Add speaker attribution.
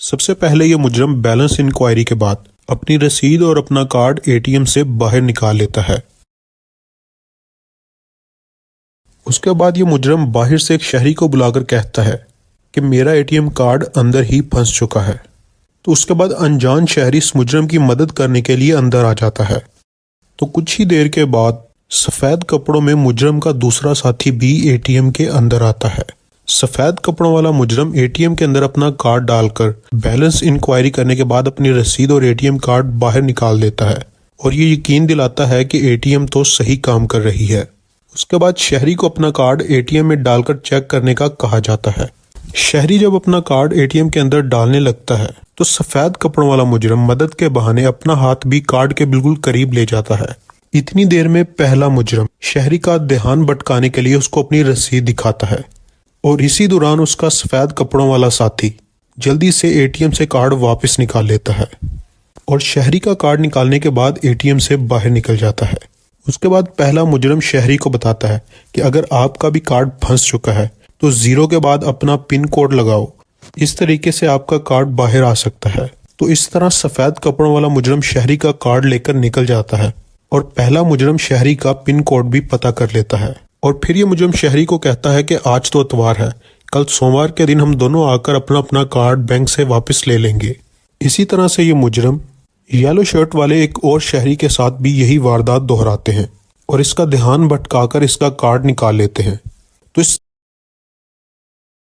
Speaker 1: सबसे पहले ये मुजरम बैलेंस इंक्वायरी के बाद अपनी रसीद और अपना कार्ड एटीएम से बाहर निकाल लेता है। उसके बाद ये मुजरम बाहर से एक शहरी को बुलाकर कहता है कि मेरा एटीएम कार्ड अंदर ही फंस चुका है। तो उसके बाद अनजान शहरी इस मुजरम की मदद करने के लिए अंदर आ जाता है। तो कुछ ही देर के बाद सफ़ेद कपड़ों में मुजरम का दूसरा साथी भी एटीएम के अंदर आता है। सफ़ेद कपड़ों वाला मुजरम एटीएम के अंदर अपना कार्ड डालकर बैलेंस इंक्वायरी करने के बाद अपनी रसीद और एटीएम कार्ड बाहर निकाल देता है और ये यकीन दिलाता है कि एटीएम तो सही काम कर रही है। उसके बाद शहरी को अपना कार्ड एटीएम में डालकर चेक करने का कहा जाता है। शहरी जब अपना कार्ड एटीएम के अंदर डालने लगता है तो सफ़ेद कपड़ों वाला मुजरम मदद के बहाने अपना हाथ भी कार्ड के बिल्कुल करीब ले जाता है। इतनी देर में पहला मुजरम शहरी का ध्यान भटकाने के लिए उसको अपनी रसीद दिखाता है और इसी दौरान उसका सफ़ेद कपड़ों वाला साथी जल्दी से एटीएम से कार्ड वापस निकाल लेता है और शहरी का कार्ड निकालने के बाद एटीएम से बाहर निकल जाता है। उसके बाद पहला मुजरम शहरी को बताता है कि अगर आपका भी कार्ड फंस चुका है तो 0 के बाद अपना पिन कोड लगाओ, इस तरीके से आपका कार्ड बाहर आ सकता है। तो इस तरह सफ़ेद कपड़ों वाला मुजरम शहरी का कार्ड लेकर निकल जाता है और पहला मुजरम शहरी का पिन कोड भी पता कर लेता है। और फिर ये मुजरम शहरी को कहता है कि आज तो इतवार है, कल सोमवार के दिन हम दोनों आकर अपना अपना कार्ड बैंक से वापस ले लेंगे। इसी तरह से ये मुजरम येलो शर्ट वाले एक और शहरी के साथ भी यही वारदात दोहराते हैं और इसका ध्यान भटकाकर इसका कार्ड निकाल लेते हैं। तो इस